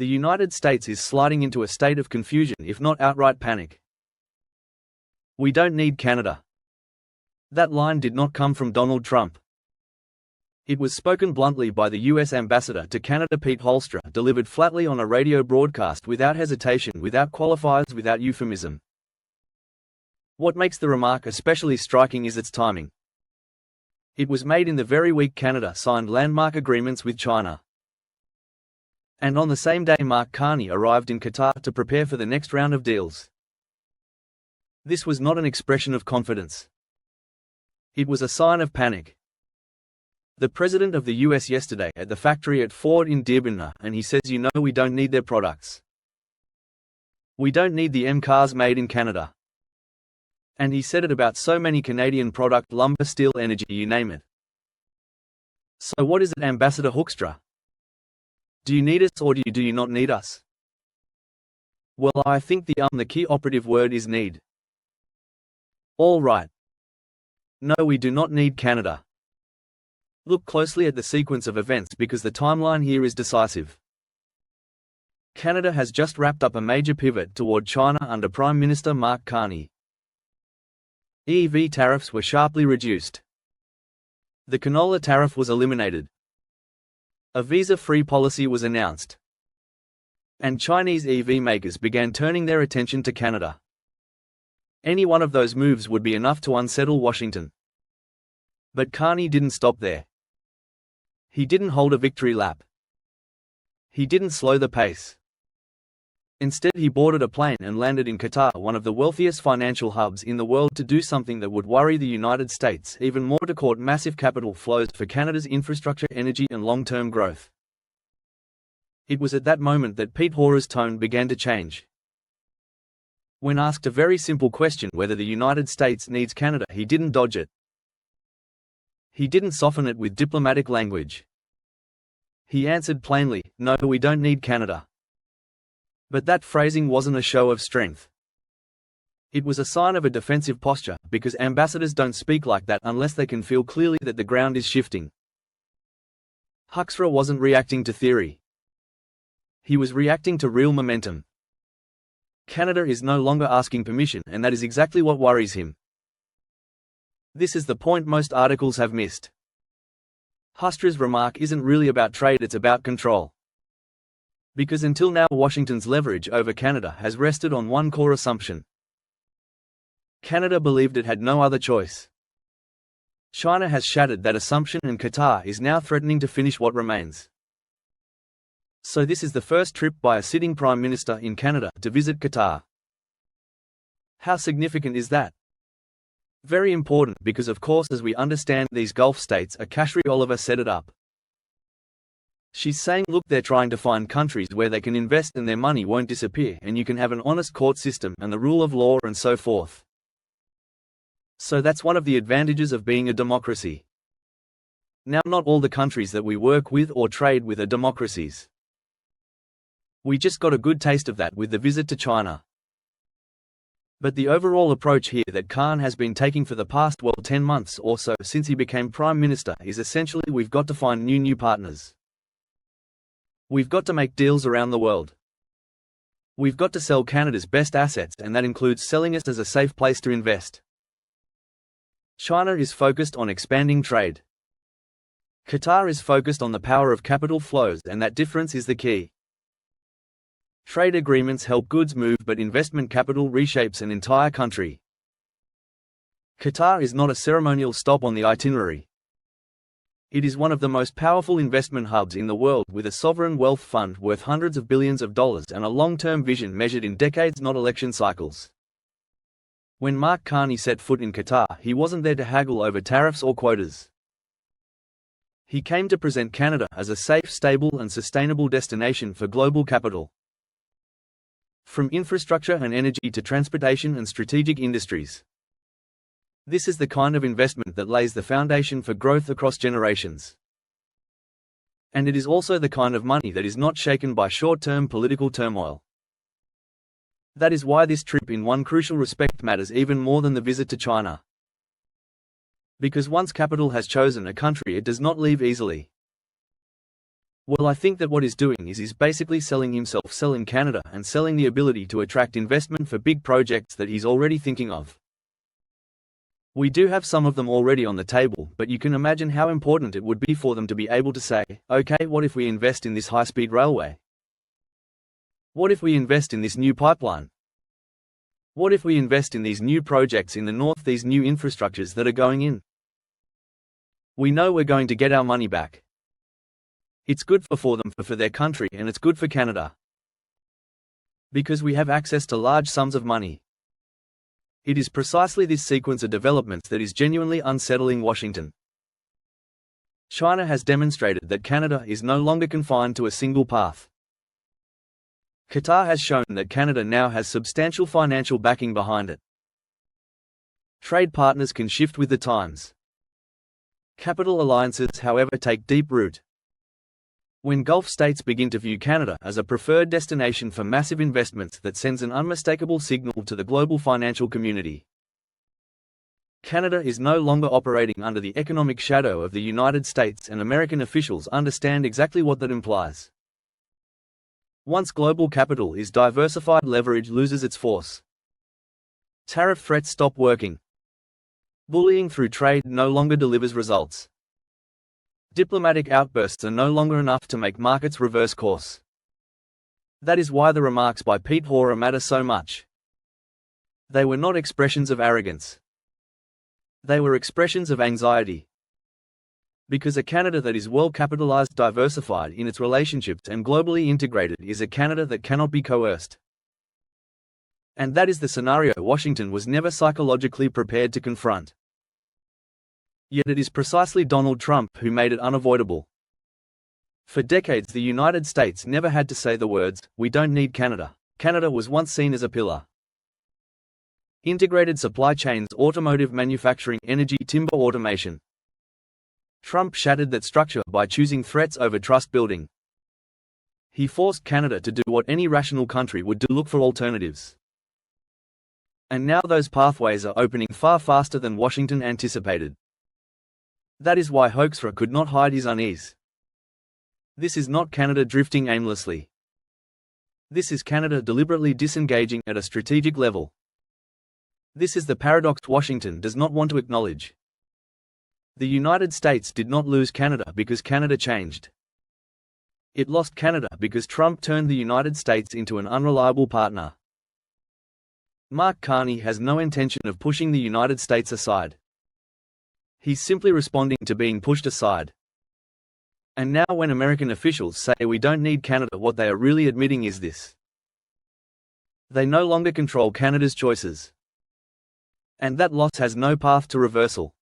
The United States is sliding into a state of confusion, if not outright panic. We don't need Canada. That line did not come from Donald Trump. It was spoken bluntly by the U.S. ambassador to Canada, Pete Hoekstra, delivered flatly on a radio broadcast without hesitation, without qualifiers, without euphemism. What makes the remark especially striking is its timing. It was made in the very week Canada signed landmark agreements with China. And on the same day Mark Carney arrived in Qatar to prepare for the next round of deals. This was not an expression of confidence. It was a sign of panic. The president of the US yesterday at the factory at Ford in Dearborn, and he says, we don't need their products. We don't need the M cars made in Canada. And he said it about so many Canadian product, lumber, steel, energy, you name it. So what is it, Ambassador Hoekstra? Do you need us or do you not need us? Well, I think the key operative word is need. All right. No, we do not need Canada. Look closely at the sequence of events because the timeline here is decisive. Canada has just wrapped up a major pivot toward China under Prime Minister Mark Carney. EV tariffs were sharply reduced. The canola tariff was eliminated. A visa-free policy was announced. And Chinese EV makers began turning their attention to Canada. Any one of those moves would be enough to unsettle Washington. But Carney didn't stop there. He didn't hold a victory lap. He didn't slow the pace. Instead, he boarded a plane and landed in Qatar, one of the wealthiest financial hubs in the world, to do something that would worry the United States even more: to court massive capital flows for Canada's infrastructure, energy and long-term growth. It was at that moment that Pete Hoekstra's tone began to change. When asked a very simple question whether the United States needs Canada, he didn't dodge it. He didn't soften it with diplomatic language. He answered plainly, no, we don't need Canada. But that phrasing wasn't a show of strength. It was a sign of a defensive posture, because ambassadors don't speak like that unless they can feel clearly that the ground is shifting. Hoekstra wasn't reacting to theory. He was reacting to real momentum. Canada is no longer asking permission, and that is exactly what worries him. This is the point most articles have missed. Hoekstra's remark isn't really about trade, it's about control. Because until now, Washington's leverage over Canada has rested on one core assumption. Canada believed it had no other choice. China has shattered that assumption, and Qatar is now threatening to finish what remains. So this is the first trip by a sitting Prime Minister in Canada to visit Qatar. How significant is that? Very important, because of course, as we understand, these Gulf states are Kashri Oliver set it up. She's saying, look, they're trying to find countries where they can invest and their money won't disappear, and you can have an honest court system and the rule of law and so forth. So that's one of the advantages of being a democracy. Now, not all the countries that we work with or trade with are democracies. We just got a good taste of that with the visit to China. But the overall approach here that Khan has been taking for the past 10 months or so since he became Prime Minister is essentially, we've got to find new partners. We've got to make deals around the world. We've got to sell Canada's best assets, and that includes selling us as a safe place to invest. China is focused on expanding trade. Qatar is focused on the power of capital flows, and that difference is the key. Trade agreements help goods move, but investment capital reshapes an entire country. Qatar is not a ceremonial stop on the itinerary. It is one of the most powerful investment hubs in the world, with a sovereign wealth fund worth hundreds of billions of dollars and a long-term vision measured in decades, not election cycles. When Mark Carney set foot in Qatar, he wasn't there to haggle over tariffs or quotas. He came to present Canada as a safe, stable and sustainable destination for global capital. From infrastructure and energy to transportation and strategic industries. This is the kind of investment that lays the foundation for growth across generations. And it is also the kind of money that is not shaken by short-term political turmoil. That is why this trip in one crucial respect matters even more than the visit to China. Because once capital has chosen a country, it does not leave easily. Well, I think that what he's doing is he's basically selling himself, selling Canada, and selling the ability to attract investment for big projects that he's already thinking of. We do have some of them already on the table, but you can imagine how important it would be for them to be able to say, okay, what if we invest in this high-speed railway? What if we invest in this new pipeline? What if we invest in these new projects in the north, these new infrastructures that are going in? We know we're going to get our money back. It's good for them, for their country, and it's good for Canada. Because we have access to large sums of money. It is precisely this sequence of developments that is genuinely unsettling Washington. China has demonstrated that Canada is no longer confined to a single path. Qatar has shown that Canada now has substantial financial backing behind it. Trade partners can shift with the times. Capital alliances, however, take deep root. When Gulf states begin to view Canada as a preferred destination for massive investments, that sends an unmistakable signal to the global financial community. Canada is no longer operating under the economic shadow of the United States, and American officials understand exactly what that implies. Once global capital is diversified, leverage loses its force. Tariff threats stop working. Bullying through trade no longer delivers results. Diplomatic outbursts are no longer enough to make markets reverse course. That is why the remarks by Pete Hora matter so much. They were not expressions of arrogance. They were expressions of anxiety. Because a Canada that is well capitalized, diversified in its relationships, and globally integrated is a Canada that cannot be coerced. And that is the scenario Washington was never psychologically prepared to confront. Yet it is precisely Donald Trump who made it unavoidable. For decades, the United States never had to say the words, "We don't need Canada." Canada was once seen as a pillar. Integrated supply chains, automotive manufacturing, energy, timber, automation. Trump shattered that structure by choosing threats over trust building. He forced Canada to do what any rational country would do: look for alternatives. And now those pathways are opening far faster than Washington anticipated. That is why Hoekstra could not hide his unease. This is not Canada drifting aimlessly. This is Canada deliberately disengaging at a strategic level. This is the paradox Washington does not want to acknowledge. The United States did not lose Canada because Canada changed. It lost Canada because Trump turned the United States into an unreliable partner. Mark Carney has no intention of pushing the United States aside. He's simply responding to being pushed aside. And now when American officials say we don't need Canada, what they are really admitting is this: they no longer control Canada's choices. And that loss has no path to reversal.